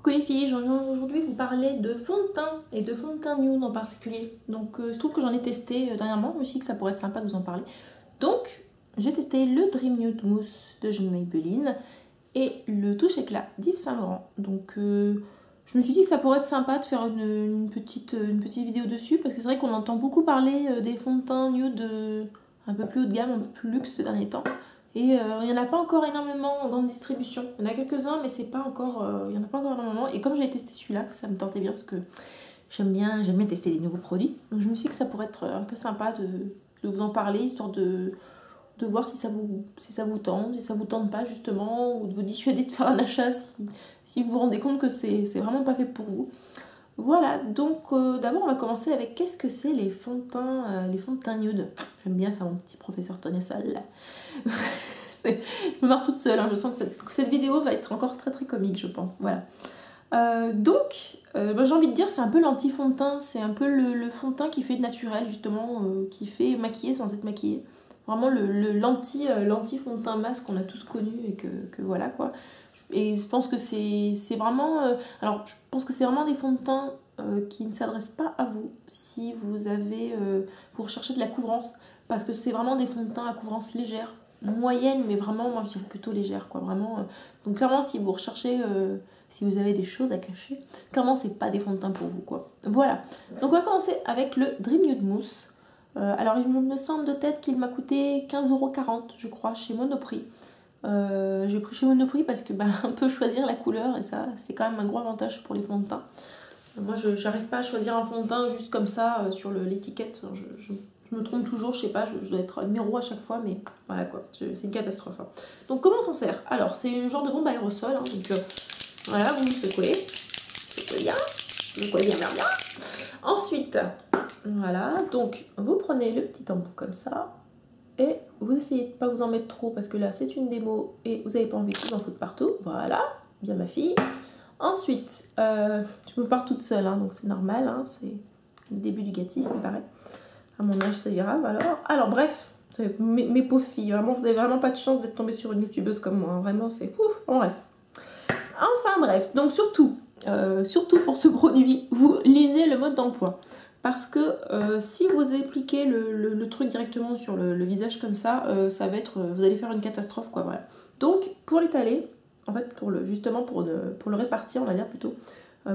Coucou les filles, je viens aujourd'hui vous parler de fond de teint et de fond de teint nude en particulier. Donc je trouve que j'en ai testé dernièrement, je me suis dit que ça pourrait être sympa de vous en parler. Donc j'ai testé le Dream Nude Mousse de Maybelline et le Touche Éclat d'Yves Saint Laurent. Donc je me suis dit que ça pourrait être sympa de faire une petite vidéo dessus parce que c'est vrai qu'on entend beaucoup parler des fonds de teint nude un peu plus haut de gamme, un peu plus luxe ces derniers temps. Et il n'y en a pas encore énormément en grande distribution. Il y en a quelques-uns, mais c'est pas encore, il n'y en a pas encore énormément. Et comme j'ai testé celui-là, ça me tentait bien parce que j'aime bien tester des nouveaux produits. Donc je me suis dit que ça pourrait être un peu sympa de vous en parler, histoire de voir si ça vous tente, si ça vous tente pas justement, ou de vous dissuader de faire un achat si vous vous rendez compte que c'est vraiment pas fait pour vous. Voilà, donc d'abord on va commencer avec qu'est-ce que c'est les fonds de teint nude. J'aime bien faire mon petit professeur Tonesol là. Je me marre toute seule, hein. Je sens que cette vidéo va être encore très très comique, je pense. Voilà. Donc j'ai envie de dire c'est un peu l'anti-fond de teint, c'est un peu le fond de teint qui fait naturel justement, qui fait maquiller sans être maquillé. Vraiment l'anti-fond de teint masque qu'on a tous connu et que voilà quoi. Et je pense que c'est vraiment... alors, je pense que c'est vraiment des fonds de teint qui ne s'adressent pas à vous si vous recherchez de la couvrance. Parce que c'est vraiment des fonds de teint à couvrance légère, moyenne, mais vraiment, moi je dirais plutôt légère, quoi. Vraiment, donc clairement, si vous recherchez... si vous avez des choses à cacher, clairement, c'est pas des fonds de teint pour vous, quoi. Voilà. Donc, on va commencer avec le Dream Nude Mousse. Alors, il me semble de tête qu'il m'a coûté 15,40 €, je crois, chez Monoprix. J'ai pris chez Monoprix parce que on peut choisir la couleur et ça c'est quand même un gros avantage pour les fonds de teint. Moi je n'arrive pas à choisir un fond de teint juste comme ça sur l'étiquette. Je me trompe toujours, je sais pas, je dois être numéro à chaque fois, mais voilà quoi, c'est une catastrophe. Hein. Donc comment on s'en sert? Alors c'est une genre de bombe aérosol, hein, donc voilà, vous secouez bien. Ensuite, voilà, donc vous prenez le petit embout comme ça. Et vous essayez de ne pas vous en mettre trop parce que là c'est une démo et vous n'avez pas envie de vous en foutre partout. Voilà, bien ma fille. Ensuite, je me pars toute seule, hein, donc c'est normal, hein, c'est le début du gâtis, il paraît. À mon âge, c'est grave alors. Alors bref, mes pauvres filles, vraiment, vous n'avez vraiment pas de chance d'être tombée sur une youtubeuse comme moi, hein, vraiment, c'est ouf. Bon, bref. Enfin bref, donc surtout pour ce produit, vous lisez le mode d'emploi. Parce que si vous appliquez le truc directement sur le visage comme ça, ça va être, vous allez faire une catastrophe quoi. Voilà. Donc pour l'étaler, en fait pour le répartir on va dire plutôt,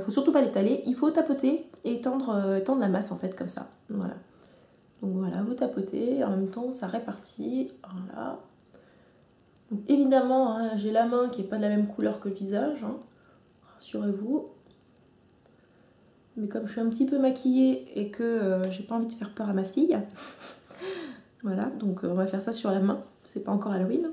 faut surtout pas l'étaler, il faut tapoter et étendre la masse en fait comme ça. Voilà. Donc voilà, vous tapotez et en même temps ça répartit. Voilà. Donc évidemment hein, j'ai la main qui n'est pas de la même couleur que le visage, hein. Rassurez-vous. Mais comme je suis un petit peu maquillée et que j'ai pas envie de faire peur à ma fille, voilà, donc on va faire ça sur la main, c'est pas encore Halloween.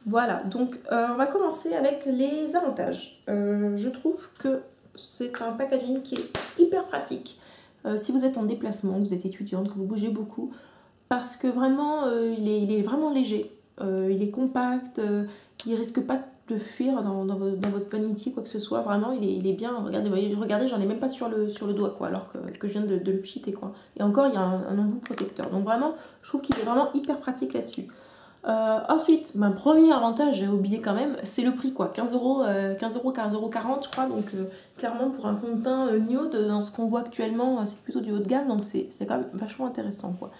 Voilà, donc on va commencer avec les avantages. Je trouve que c'est un packaging qui est hyper pratique. Si vous êtes en déplacement, que vous êtes étudiante, que vous bougez beaucoup, parce que vraiment, il est vraiment léger, il est compact, il risque pas de fuir dans votre vanity quoi que ce soit, vraiment il est bien. Regardez, j'en ai même pas sur le doigt quoi, alors que je viens de le pchiter quoi, et encore il y a un embout protecteur, donc vraiment je trouve qu'il est vraiment hyper pratique là-dessus. Ensuite, premier avantage, j'ai oublié quand même, c'est le prix quoi, 15 €, 15,40 € je crois, donc clairement pour un fond de teint nude, dans ce qu'on voit actuellement, c'est plutôt du haut de gamme, donc c'est quand même vachement intéressant quoi.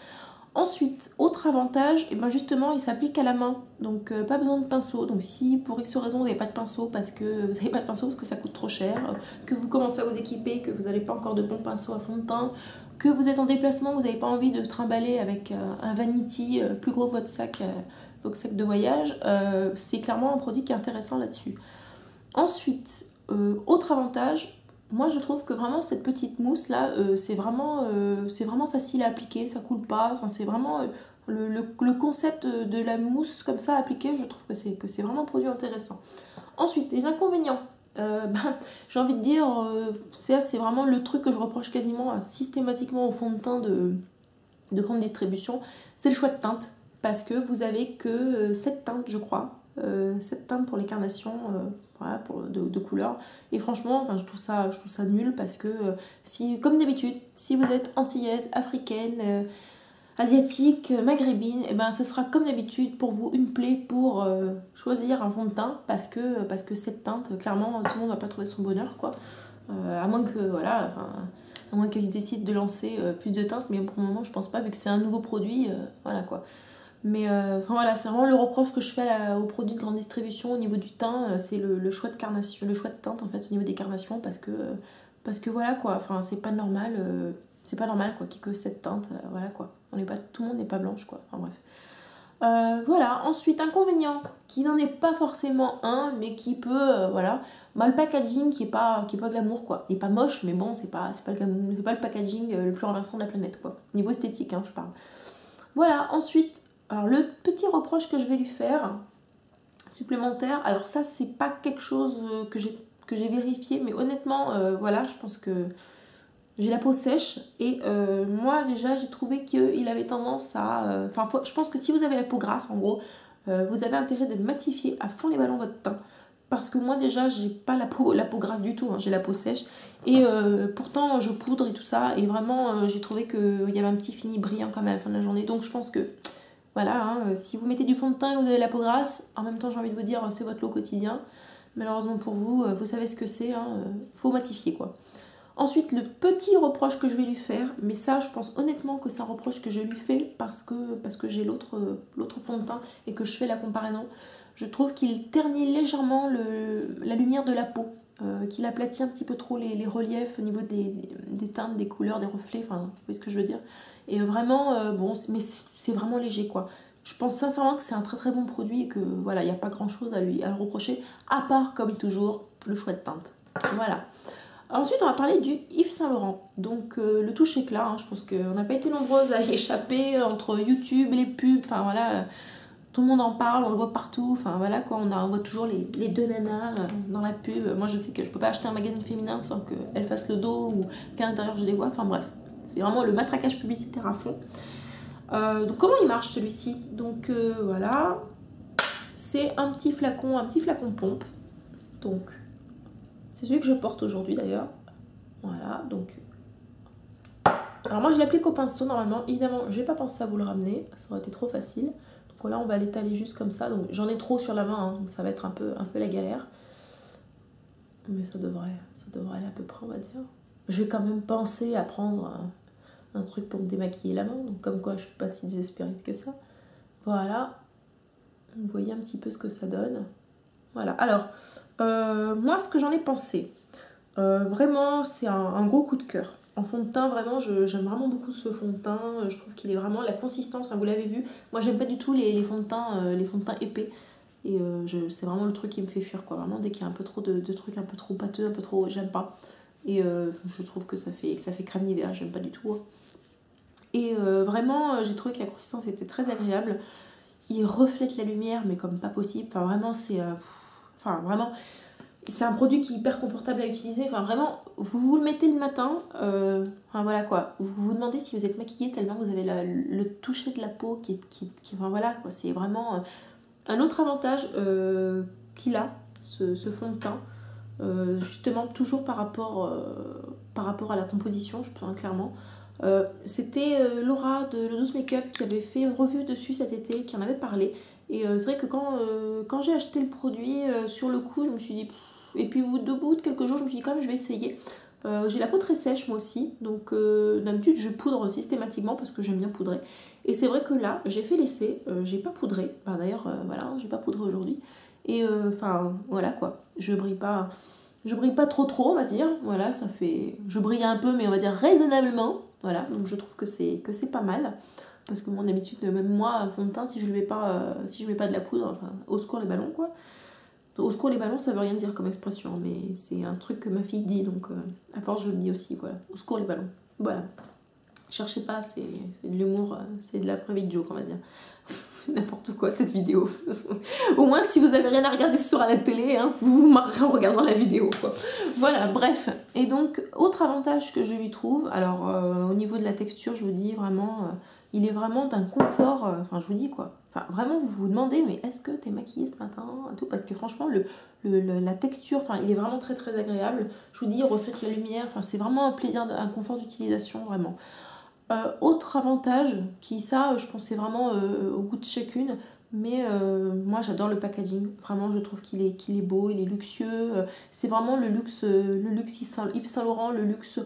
Ensuite, autre avantage, et justement il s'applique à la main, donc pas besoin de pinceau. Donc si pour X raison vous n'avez pas de pinceau parce que ça coûte trop cher, que vous commencez à vous équiper, que vous n'avez pas encore de bons pinceaux à fond de teint, que vous êtes en déplacement, vous n'avez pas envie de trimballer avec un vanity plus gros que votre sac de voyage, c'est clairement un produit qui est intéressant là-dessus. Ensuite, autre avantage, moi je trouve que vraiment cette petite mousse là, c'est vraiment facile à appliquer, ça coule pas, enfin, c'est vraiment le concept de la mousse comme ça appliquée, je trouve que c'est vraiment un produit intéressant. Ensuite, les inconvénients, j'ai envie de dire, c'est vraiment le truc que je reproche quasiment systématiquement au fond de teint de grande distribution, c'est le choix de teinte, parce que vous avez que 7 teintes je crois, 7 teintes pour les carnations, voilà, de couleurs, et franchement enfin, je trouve ça nul parce que si, comme d'habitude, si vous êtes antillaise, africaine, asiatique, maghrébine, et ben ce sera comme d'habitude pour vous une plaie pour choisir un fond de teint parce que cette teinte, clairement, tout le monde ne va pas trouver son bonheur, quoi. À moins que, voilà, à moins qu'ils décident de lancer plus de teintes, mais pour le moment, je pense pas, vu que c'est un nouveau produit, voilà, quoi. Mais enfin voilà, c'est vraiment le reproche que je fais aux produits de grande distribution au niveau du teint, c'est le choix de carnation, le choix de teinte en fait au niveau des carnations parce que voilà quoi, enfin c'est pas normal, quoi qu'il y ait que cette teinte, voilà quoi. Tout le monde n'est pas blanche quoi, enfin bref. Voilà, ensuite inconvénient, qui n'en est pas forcément un, mais qui peut, voilà, bah, le packaging qui est pas glamour quoi, il est pas moche, mais bon c'est pas le packaging le plus renversant de la planète quoi, niveau esthétique hein, je parle. Voilà, ensuite, alors le petit reproche que je vais lui faire, supplémentaire, alors ça c'est pas quelque chose que j'ai vérifié, mais honnêtement, voilà, je pense que j'ai la peau sèche et moi déjà j'ai trouvé qu'il avait tendance à... Enfin, je pense que si vous avez la peau grasse en gros, vous avez intérêt de matifier à fond les ballons votre teint. Parce que moi déjà j'ai pas la peau grasse du tout, hein, j'ai la peau sèche. Et pourtant je poudre et tout ça. Et vraiment j'ai trouvé qu'il y avait un petit fini brillant quand même à la fin de la journée. Donc je pense que voilà, hein, si vous mettez du fond de teint et vous avez la peau grasse, en même temps j'ai envie de vous dire c'est votre lot quotidien. Malheureusement pour vous, vous savez ce que c'est, hein, faut matifier quoi. Ensuite, le petit reproche que je vais lui faire, mais ça, je pense honnêtement que c'est un reproche que je lui fais parce que j'ai l'autre fond de teint et que je fais la comparaison. Je trouve qu'il ternit légèrement la lumière de la peau, qu'il aplatit un petit peu trop les reliefs au niveau des teintes, des couleurs, des reflets, enfin, vous voyez ce que je veux dire. Et vraiment, bon, mais c'est vraiment léger, quoi. Je pense sincèrement que c'est un très très bon produit et que voilà, il n'y a pas grand chose à le reprocher, à part, comme toujours, le choix de teinte. Voilà. Ensuite, on va parler du Yves Saint Laurent. Donc, le touche éclat, hein, je pense qu'on n'a pas été nombreuses à y échapper entre YouTube, les pubs, enfin voilà, tout le monde en parle, on le voit partout, enfin voilà quoi, on voit toujours les deux nanas dans la pub. Moi, je sais que je peux pas acheter un magazine féminin sans qu'elle fasse le dos ou qu'à l'intérieur je les vois, enfin bref, c'est vraiment le matraquage publicitaire à fond. Donc, comment il marche celui-ci? Donc, voilà, c'est un petit flacon pompe. Donc, c'est celui que je porte aujourd'hui d'ailleurs. Voilà, donc... Alors moi je l'applique au pinceau normalement. Évidemment, j'ai pas pensé à vous le ramener. Ça aurait été trop facile. Donc là, on va l'étaler juste comme ça. Donc j'en ai trop sur la main, hein, donc ça va être un peu la galère. Mais ça devrait aller à peu près, on va dire. J'ai quand même pensé à prendre un truc pour me démaquiller la main. Donc comme quoi, je suis pas si désespérée que ça. Voilà. Vous voyez un petit peu ce que ça donne. Voilà. Alors, moi, ce que j'en ai pensé... vraiment c'est un gros coup de cœur en fond de teint. Vraiment j'aime vraiment beaucoup ce fond de teint, je trouve qu'il est vraiment la consistance, hein, vous l'avez vu, moi j'aime pas du tout les fonds de teint épais et c'est vraiment le truc qui me fait fuir quoi, vraiment dès qu'il y a un peu trop de trucs un peu trop pâteux, un peu trop, j'aime pas, et je trouve que ça fait crème d'hiver, j'aime pas du tout, hein. Et vraiment j'ai trouvé que la consistance était très agréable, il reflète la lumière mais comme pas possible, enfin vraiment c'est un produit qui est hyper confortable à utiliser. Enfin, vraiment, vous le mettez le matin. Enfin, voilà quoi. Vous vous demandez si vous êtes maquillé tellement vous avez le toucher de la peau qui enfin, voilà quoi. C'est vraiment un autre avantage qu'il a, ce fond de teint. Justement, toujours par rapport à la composition, je pense clairement. C'était Laura de Le Douce Makeup qui avait fait une revue dessus cet été, qui en avait parlé. Et c'est vrai que quand j'ai acheté le produit, sur le coup, je me suis dit... Et puis au bout de quelques jours, je me suis dit quand même je vais essayer. J'ai la peau très sèche moi aussi, donc d'habitude je poudre systématiquement parce que j'aime bien poudrer. Et c'est vrai que là, j'ai fait l'essai, j'ai pas poudré. Enfin, d'ailleurs, voilà, j'ai pas poudré aujourd'hui. Et enfin, voilà quoi, je brille pas trop, on va dire. Voilà, ça fait... Je brille un peu, mais on va dire raisonnablement. Voilà, donc je trouve que c'est pas mal. Parce que mon habitude, même moi, fond de teint, si je mets pas de la poudre, enfin, au secours les ballons quoi. Au secours les ballons, ça veut rien dire comme expression, mais c'est un truc que ma fille dit, donc à force je le dis aussi, voilà. Au secours les ballons. Voilà. Cherchez pas, c'est de l'humour, c'est de la private joke, on va dire. C'est n'importe quoi cette vidéo. Au moins, si vous avez rien à regarder ce soir à la télé, hein, vous vous marrerez en regardant la vidéo, quoi. Voilà, bref. Et donc, autre avantage que je lui trouve, alors au niveau de la texture, je vous dis vraiment, il est vraiment d'un confort, enfin je vous dis quoi. Enfin, vraiment, vous vous demandez, mais est-ce que t'es maquillée ce matin et tout, parce que franchement, la texture, enfin, il est vraiment très très agréable. Je vous dis, il reflète la lumière, enfin, c'est vraiment un plaisir, un confort d'utilisation, vraiment. Autre avantage, qui ça, je pense c'est vraiment au goût de chacune, mais moi j'adore le packaging, vraiment je trouve qu'il est beau, il est luxueux, c'est vraiment le luxe Yves Saint Laurent, le luxe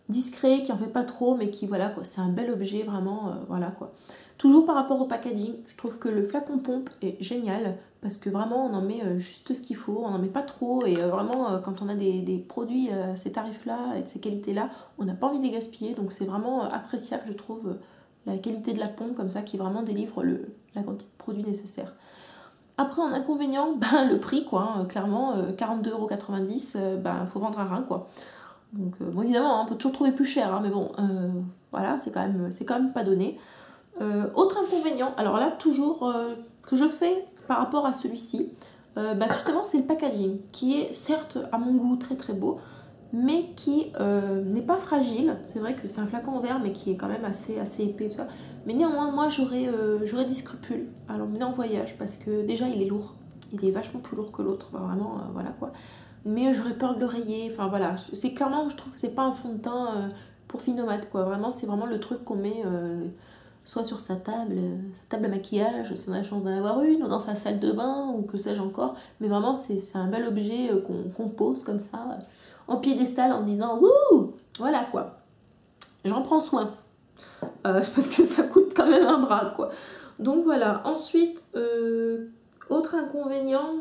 discret, qui en fait pas trop, mais qui voilà quoi, c'est un bel objet vraiment, voilà quoi. Toujours par rapport au packaging, je trouve que le flacon pompe est génial, parce que vraiment on en met juste ce qu'il faut, on n'en met pas trop, et vraiment quand on a des produits à ces tarifs-là et de ces qualités-là, on n'a pas envie de les gaspiller, donc c'est vraiment appréciable je trouve, la qualité de la pompe comme ça, qui vraiment délivre la quantité de produits nécessaires. Après en inconvénient, ben, le prix quoi, clairement 42,90 €, ben, faut vendre un rein quoi. Donc bon évidemment on peut toujours trouver plus cher, hein, mais bon voilà, c'est quand même pas donné. Autre inconvénient, alors là toujours que je fais par rapport à celui-ci, bah justement c'est le packaging qui est certes à mon goût très très beau, mais qui n'est pas fragile. C'est vrai que c'est un flacon en verre mais qui est quand même assez épais tout ça. Mais néanmoins moi j'aurais des scrupules à l'emmener en voyage parce que déjà il est lourd, il est vachement plus lourd que l'autre, bah, vraiment voilà quoi. Mais j'aurais peur de le rayer, enfin voilà, c'est clairement, je trouve que c'est pas un fond de teint pour phinomates quoi, vraiment c'est vraiment le truc qu'on met soit sur sa table à maquillage, si on a la chance d'en avoir une, ou dans sa salle de bain, ou que sais-je encore. Mais vraiment, c'est un bel objet qu'on pose comme ça, en piédestal, en disant « Wouh !» Voilà quoi. J'en prends soin. Parce que ça coûte quand même un bras, quoi. Donc voilà. Ensuite, autre inconvénient,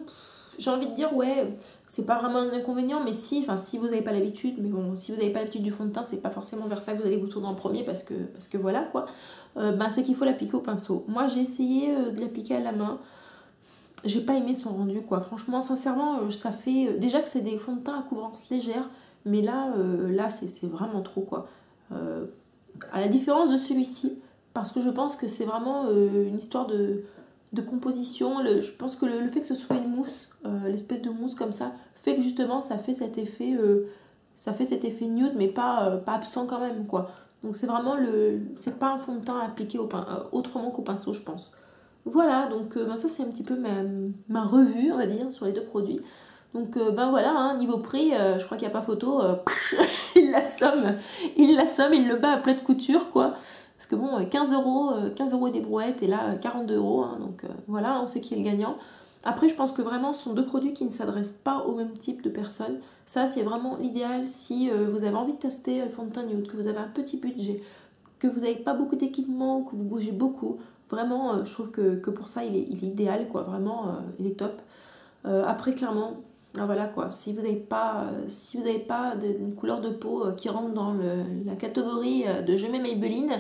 j'ai envie de dire, ouais, c'est pas vraiment un inconvénient, mais si vous n'avez pas l'habitude, mais bon, si vous n'avez pas l'habitude du fond de teint, c'est pas forcément vers ça que vous allez vous tourner en premier, parce que voilà, quoi. Ben, c'est qu'il faut l'appliquer au pinceau. Moi, j'ai essayé de l'appliquer à la main. J'ai pas aimé son rendu, quoi. Franchement, sincèrement, ça fait... déjà que c'est des fonds de teint à couvrance légère, mais là c'est vraiment trop, quoi. À la différence de celui-ci, parce que je pense que c'est vraiment une histoire de composition. Je pense que le fait que ce soit une mousse, l'espèce de mousse comme ça, fait que justement ça fait cet effet nude, mais pas absent quand même, quoi. Donc c'est vraiment c'est pas un fond de teint appliqué autrement qu'au pinceau, je pense. Voilà, donc ben ça c'est un petit peu ma revue, on va dire, sur les deux produits. Donc ben voilà, hein, niveau prix, je crois qu'il n'y a pas photo, il l'assomme, il le bat à plat de couture, quoi. Parce que bon, 15 € et des brouettes, et là 42 €, hein, donc voilà, on sait qui est le gagnant. Après, je pense que vraiment, ce sont deux produits qui ne s'adressent pas au même type de personnes. Ça, c'est vraiment l'idéal si vous avez envie de tester le fond de teint nude, que vous avez un petit budget, que vous n'avez pas beaucoup d'équipement, que vous bougez beaucoup. Vraiment, je trouve que pour ça, il est idéal, quoi. Vraiment, il est top. Après, clairement, voilà, quoi. Si vous n'avez pas d'une couleur de peau qui rentre dans la catégorie de je mets Maybelline,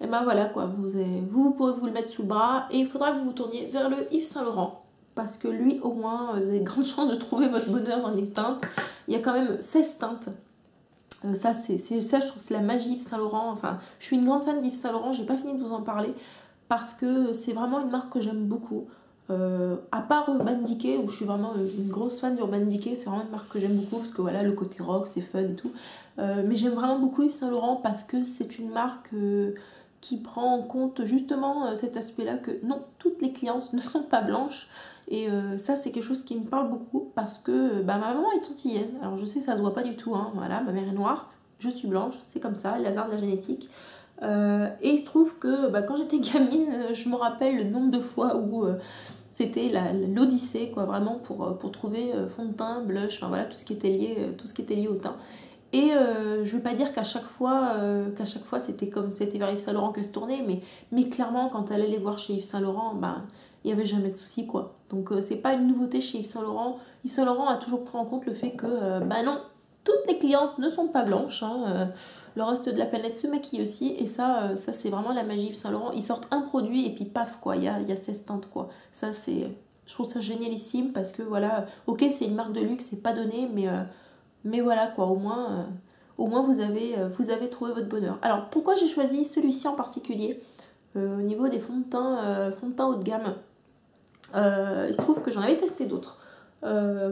et ben voilà, quoi. Vous pourrez vous le mettre sous le bras, et il faudra que vous vous tourniez vers le Yves Saint Laurent. Parce que lui, au moins, vous avez de grandes chances de trouver votre bonheur dans les teintes. Il y a quand même 16 teintes. Ça, je trouve que c'est la magie Yves Saint Laurent. Enfin, je suis une grande fan d'Yves Saint Laurent, j'ai pas fini de vous en parler. Parce que c'est vraiment une marque que j'aime beaucoup. À part Urban Decay, où je suis vraiment une grosse fan d'Urban Decay, c'est vraiment une marque que j'aime beaucoup, parce que voilà, le côté rock, c'est fun et tout. Mais j'aime vraiment beaucoup Yves Saint Laurent, parce que c'est une marque qui prend en compte justement cet aspect-là, que non, toutes les clientes ne sont pas blanches. Et ça, c'est quelque chose qui me parle beaucoup, parce que ma maman est antillaise. Alors je sais que ça se voit pas du tout, hein, voilà, ma mère est noire, je suis blanche, c'est comme ça, le hasard de la génétique. Et il se trouve que quand j'étais gamine, je me rappelle le nombre de fois où c'était l'odyssée, quoi, vraiment pour trouver fond de teint, blush, enfin voilà, tout ce qui était lié au teint. Et je veux pas dire qu'à chaque fois c'était vers Yves Saint Laurent qu'elle se tournait, mais clairement quand elle allait voir chez Yves Saint Laurent, il n'y avait jamais de souci, quoi. Donc c'est pas une nouveauté chez Yves Saint Laurent. Yves Saint Laurent a toujours pris en compte le fait que non, toutes les clientes ne sont pas blanches, hein, le reste de la planète se maquille aussi, et ça c'est vraiment la magie Yves Saint Laurent. Ils sortent un produit et puis paf, quoi, il y a 16 teintes, quoi. Ça je trouve ça génialissime, parce que voilà, ok, c'est une marque de luxe, c'est pas donné, mais voilà, quoi, au moins vous avez trouvé votre bonheur. Alors pourquoi j'ai choisi celui-ci en particulier au niveau des fonds de teint haut de gamme? Il se trouve que j'en avais testé d'autres.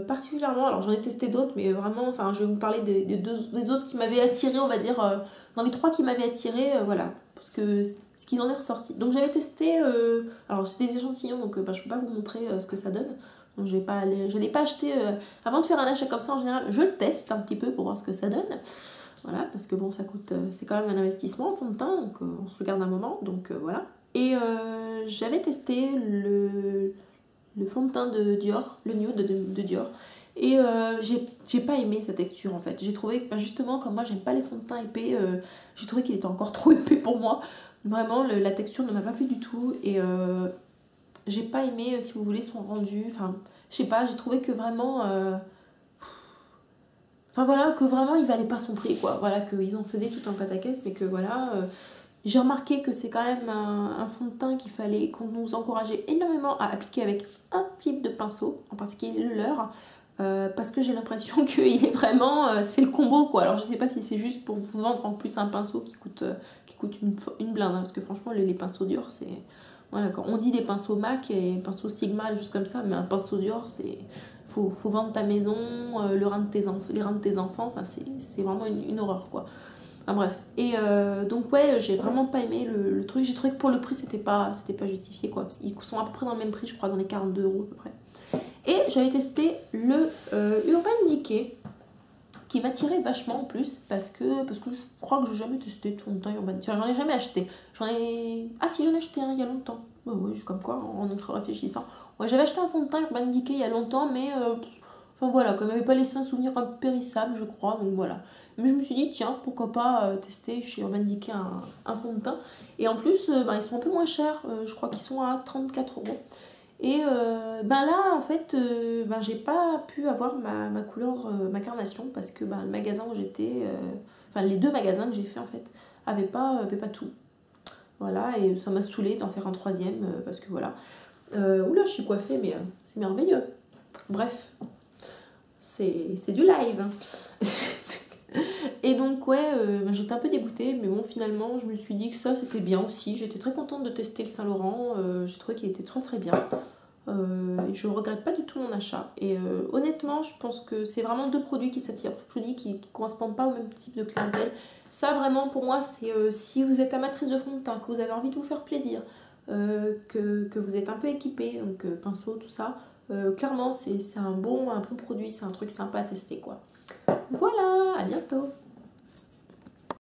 Particulièrement, alors j'en ai testé d'autres, mais vraiment, enfin, je vais vous parler des autres qui m'avaient attiré, on va dire, dans les 3 qui m'avaient attiré, voilà, parce que ce qu'il en est ressorti. Donc j'avais testé, alors c'est des échantillons, donc je peux pas vous montrer ce que ça donne. Donc je l'ai pas acheté, avant de faire un achat comme ça, en général, je le teste un petit peu pour voir ce que ça donne. Voilà, parce que bon, ça coûte, c'est quand même un investissement en fond de teint, donc on se le garde un moment, donc voilà. Et j'avais testé le fond de teint de Dior, le nude de Dior. Et j'ai pas aimé sa texture en fait. J'ai trouvé que justement, comme moi j'aime pas les fonds de teint épais, j'ai trouvé qu'il était encore trop épais pour moi. Vraiment, la texture ne m'a pas plu du tout. Et j'ai pas aimé, si vous voulez, son rendu. Enfin, je sais pas, j'ai trouvé que vraiment. Enfin voilà, que vraiment il valait pas son prix quoi. Voilà, qu'ils en faisaient tout un pataquès, mais que voilà. J'ai remarqué que c'est quand même un fond de teint qu'il fallait, qu'on nous encourageait énormément à appliquer avec un type de pinceau, en particulier le leur, parce que j'ai l'impression qu'il est vraiment, c'est le combo quoi. Alors je sais pas si c'est juste pour vous vendre en plus un pinceau qui coûte une blinde, hein, parce que franchement les pinceaux Dior c'est... Voilà, quand on dit des pinceaux MAC et pinceaux Sigma, juste comme ça, mais un pinceau Dior c'est... Faut vendre ta maison, les reins de tes enfants, enfin c'est vraiment une horreur quoi. Enfin bref, et donc ouais, j'ai vraiment pas aimé le truc. J'ai trouvé que pour le prix c'était pas justifié quoi, parce qu'ils sont à peu près dans le même prix, je crois, dans les 42 € à peu près. Et j'avais testé le Urban Decay qui m'attirait vachement en plus parce que je crois que j'ai jamais testé de fond de teint Urban Decay. Enfin, j'en ai jamais acheté. Ah si, j'en ai acheté un il y a longtemps. Bah ouais, comme quoi, en y réfléchissant. Ouais, j'avais acheté un fond de teint Urban Decay il y a longtemps, mais enfin voilà, comme il m'avait pas laissé un souvenir impérissable, je crois, donc voilà. Mais je me suis dit, tiens, pourquoi pas tester chez Urban Decay un fond de teint. Et en plus, ils sont un peu moins chers, je crois qu'ils sont à 34 €. Et là, en fait, j'ai pas pu avoir ma couleur, ma carnation, parce que le magasin où j'étais, enfin les deux magasins que j'ai fait en fait, avaient pas tout. Voilà, et ça m'a saoulée d'en faire un troisième, parce que voilà. Oula, je suis coiffée, mais c'est merveilleux. Bref, c'est du live. Et donc ouais, j'étais un peu dégoûtée, mais bon finalement je me suis dit que ça c'était bien aussi. J'étais très contente de tester le Saint-Laurent, j'ai trouvé qu'il était très très bien. Je regrette pas du tout mon achat. Et honnêtement, je pense que c'est vraiment deux produits qui s'attirent. Je vous dis qu'ils ne correspondent pas au même type de clientèle. Ça vraiment pour moi c'est si vous êtes amatrice de fond de teint, que vous avez envie de vous faire plaisir, que vous êtes un peu équipé, donc pinceau, tout ça, clairement c'est un bon produit, c'est un truc sympa à tester quoi. Voilà, à bientôt.